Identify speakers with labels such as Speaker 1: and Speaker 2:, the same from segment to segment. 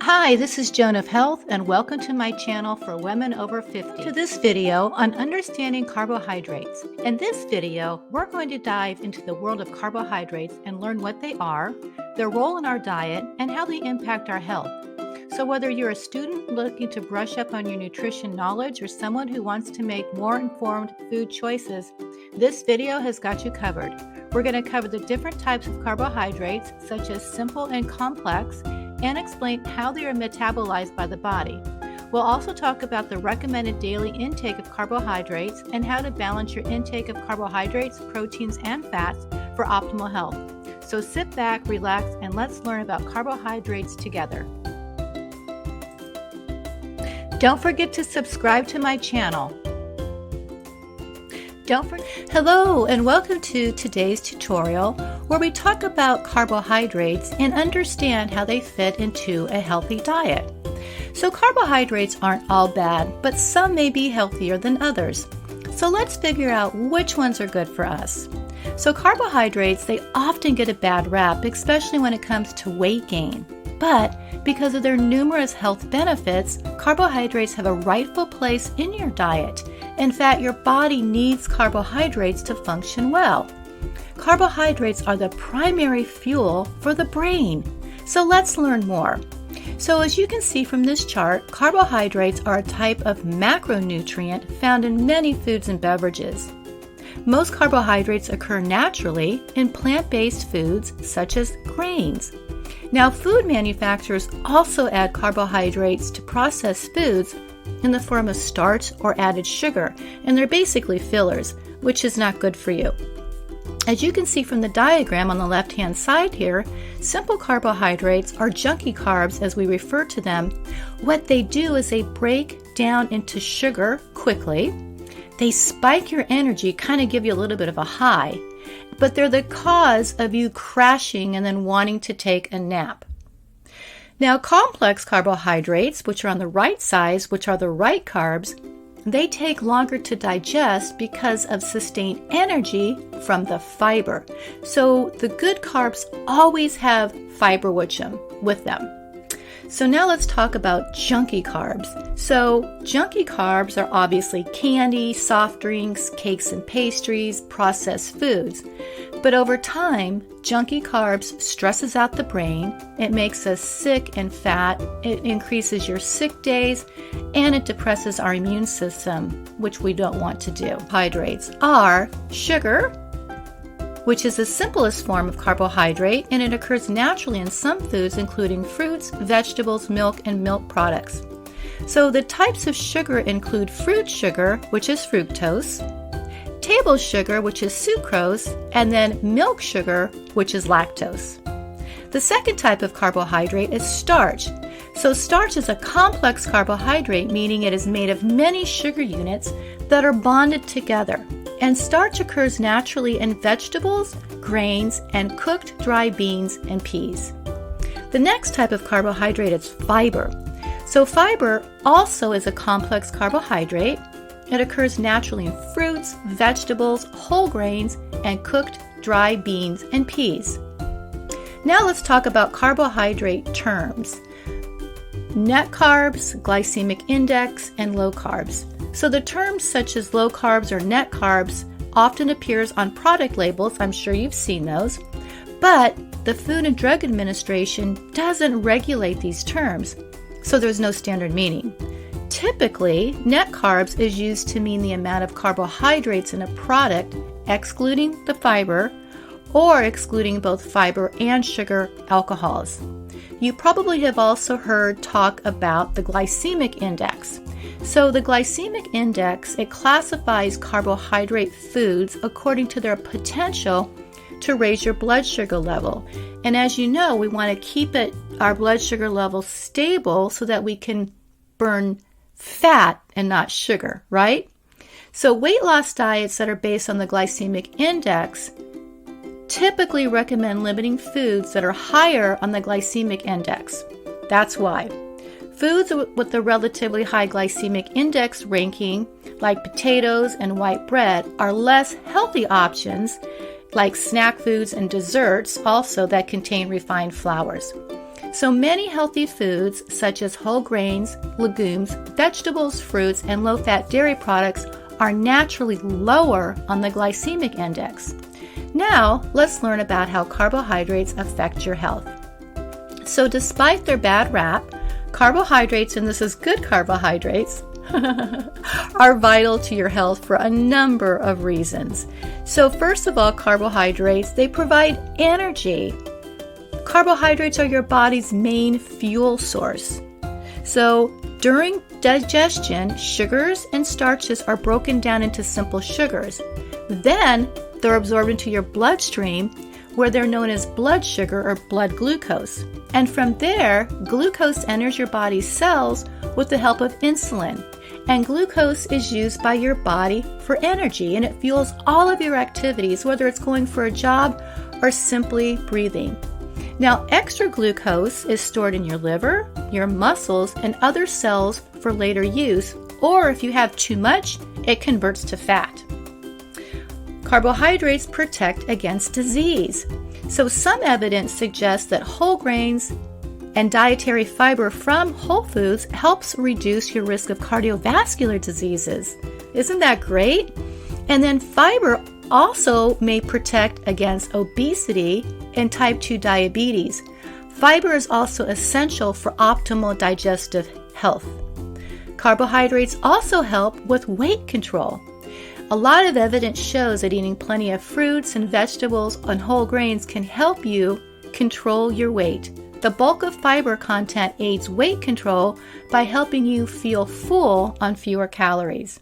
Speaker 1: Hi, this is Joan of Health, and welcome to my channel for women over 50. To this video on understanding carbohydrates. In this video, we're going to dive into the world of carbohydrates and learn what they are, their role in our diet, and how they impact our health. So whether you're a student looking to brush up on your nutrition knowledge or someone who wants to make more informed food choices, this video has got you covered. We're going to cover the different types of carbohydrates, such as simple and complex, and explain how they are metabolized by the body. We'll also talk about the recommended daily intake of carbohydrates and how to balance your intake of carbohydrates, proteins, and fats for optimal health. So sit back, relax, and let's learn about carbohydrates together. Don't forget to subscribe to my channel. Hello and welcome to today's tutorial where we talk about carbohydrates and understand how they fit into a healthy diet. So carbohydrates aren't all bad, but some may be healthier than others. So let's figure out which ones are good for us. So carbohydrates, they often get a bad rap, especially when it comes to weight gain. But because of their numerous health benefits, carbohydrates have a rightful place in your diet. In fact, your body needs carbohydrates to function well. Carbohydrates are the primary fuel for the brain. So let's learn more. So as you can see from this chart, carbohydrates are a type of macronutrient found in many foods and beverages. Most carbohydrates occur naturally in plant-based foods such as grains. Now, food manufacturers also add carbohydrates to processed foods in the form of starch or added sugar, and they're basically fillers, which is not good for you. As you can see from the diagram on the left-hand side here, simple carbohydrates are junky carbs as we refer to them. What they do is they break down into sugar quickly. They spike your energy, kind of give you a little bit of a high, but they're the cause of you crashing and then wanting to take a nap. Now, complex carbohydrates, which are on the right side, which are the right carbs, they take longer to digest because of sustained energy from the fiber. So the good carbs always have fiber with them. So now let's talk about junky carbs. So junky carbs are obviously candy, soft drinks, cakes and pastries, processed foods. But over time, junky carbs stresses out the brain, it makes us sick and fat, it increases your sick days, and it depresses our immune system, which we don't want to do. Carbohydrates are sugar, which is the simplest form of carbohydrate, and it occurs naturally in some foods, including fruits, vegetables, milk, and milk products. So the types of sugar include fruit sugar, which is fructose, table sugar, which is sucrose, and then milk sugar, which is lactose. The second type of carbohydrate is starch. So starch is a complex carbohydrate, meaning it is made of many sugar units that are bonded together. And starch occurs naturally in vegetables, grains, and cooked dry beans and peas. The next type of carbohydrate is fiber. So fiber also is a complex carbohydrate. It occurs naturally in fruits, vegetables, whole grains, and cooked dry beans and peas. Now let's talk about carbohydrate terms. Net carbs, glycemic index, and low carbs. So the terms such as low carbs or net carbs often appears on product labels. I'm sure you've seen those. But the Food and Drug Administration doesn't regulate these terms, so there's no standard meaning. Typically, net carbs is used to mean the amount of carbohydrates in a product, excluding the fiber, or excluding both fiber and sugar alcohols. You probably have also heard talk about the glycemic index. So the glycemic index, it classifies carbohydrate foods according to their potential to raise your blood sugar level. And as you know, we want to keep our blood sugar level stable so that we can burn fat and not sugar, right? So weight loss diets that are based on the glycemic index typically recommend limiting foods that are higher on the glycemic index. That's why. Foods with a relatively high glycemic index ranking, like potatoes and white bread, are less healthy options, like snack foods and desserts also that contain refined flours. So many healthy foods, such as whole grains, legumes, vegetables, fruits, and low-fat dairy products, are naturally lower on the glycemic index. Now, let's learn about how carbohydrates affect your health. So despite their bad rap, carbohydrates, and this is good carbohydrates, are vital to your health for a number of reasons. So first of all, carbohydrates, they provide energy. Carbohydrates are your body's main fuel source. So during digestion, sugars and starches are broken down into simple sugars. Then they're absorbed into your bloodstream, where they're known as blood sugar or blood glucose. And from there, glucose enters your body's cells with the help of insulin. And glucose is used by your body for energy, and it fuels all of your activities, whether it's going for a job or simply breathing. Now, extra glucose is stored in your liver, your muscles, and other cells for later use, or if you have too much, it converts to fat. Carbohydrates protect against disease. So some evidence suggests that whole grains and dietary fiber from whole foods helps reduce your risk of cardiovascular diseases. Isn't that great? And then fiber also may protect against obesity and type 2 diabetes. Fiber is also essential for optimal digestive health. Carbohydrates also help with weight control. A lot of evidence shows that eating plenty of fruits and vegetables and whole grains can help you control your weight. The bulk of fiber content aids weight control by helping you feel full on fewer calories.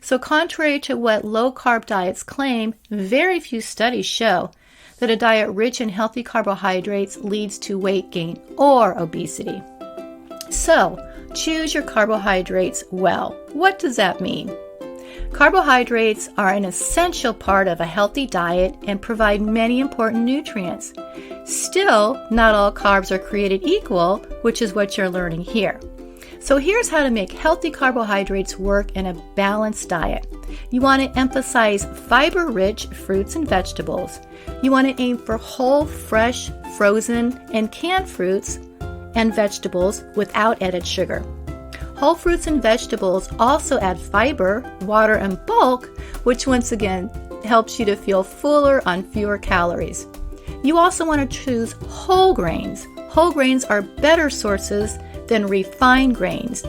Speaker 1: So contrary to what low-carb diets claim, very few studies show that a diet rich in healthy carbohydrates leads to weight gain or obesity. So, choose your carbohydrates well. What does that mean? Carbohydrates are an essential part of a healthy diet and provide many important nutrients. Still, not all carbs are created equal, which is what you're learning here. So here's how to make healthy carbohydrates work in a balanced diet. You want to emphasize fiber-rich fruits and vegetables. You want to aim for whole, fresh, frozen, and canned fruits and vegetables without added sugar. Whole fruits and vegetables also add fiber, water, and bulk, which once again helps you to feel fuller on fewer calories. You also want to choose whole grains. Whole grains are better sources than refined grains,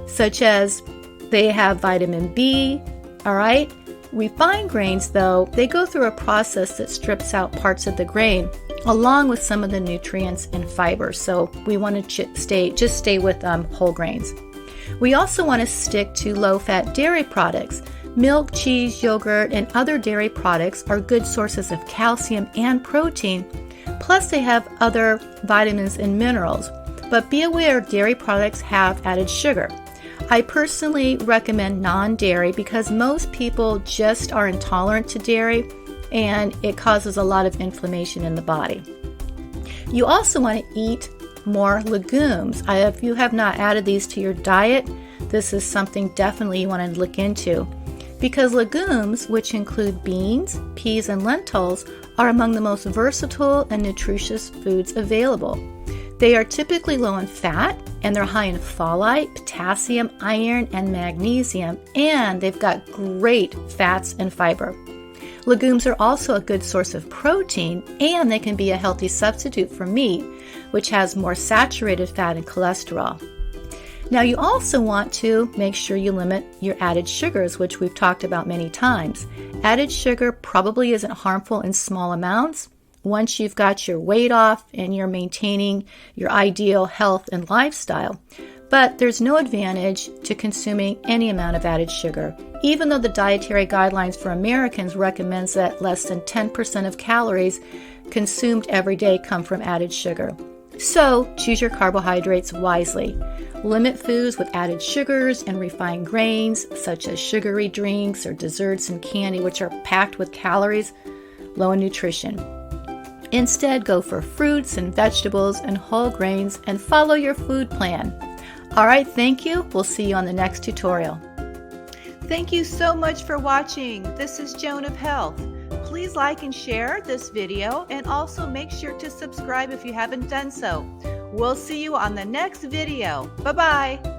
Speaker 1: such as they have vitamin B, all right? Refined grains, though, they go through a process that strips out parts of the grain, along with some of the nutrients and fiber. So we want to stay with whole grains. We also want to stick to low-fat dairy products. Milk, cheese, yogurt, and other dairy products are good sources of calcium and protein, plus they have other vitamins and minerals. But be aware dairy products have added sugar. I personally recommend non-dairy because most people just are intolerant to dairy and it causes a lot of inflammation in the body. You also want to eat more legumes. If you have not added these to your diet, this is something definitely you want to look into, because legumes, which include beans, peas, and lentils, are among the most versatile and nutritious foods available. They are typically low in fat, and they're high in folate, potassium, iron, and magnesium, and they've got great fats and fiber. Legumes are also a good source of protein, and they can be a healthy substitute for meat, which has more saturated fat and cholesterol. Now, you also want to make sure you limit your added sugars, which we've talked about many times. Added sugar probably isn't harmful in small amounts once you've got your weight off and you're maintaining your ideal health and lifestyle. But there's no advantage to consuming any amount of added sugar, even though the dietary guidelines for Americans recommends that less than 10% of calories consumed every day come from added sugar. So choose your carbohydrates wisely. Limit foods with added sugars and refined grains, such as sugary drinks or desserts and candy, which are packed with calories, low in nutrition. Instead, go for fruits and vegetables and whole grains and follow your food plan. All right, thank you. We'll see you on the next tutorial. Thank you so much for watching. This is Joan of Health. Please like and share this video, and also make sure to subscribe if you haven't done so. We'll see you on the next video. Bye-bye.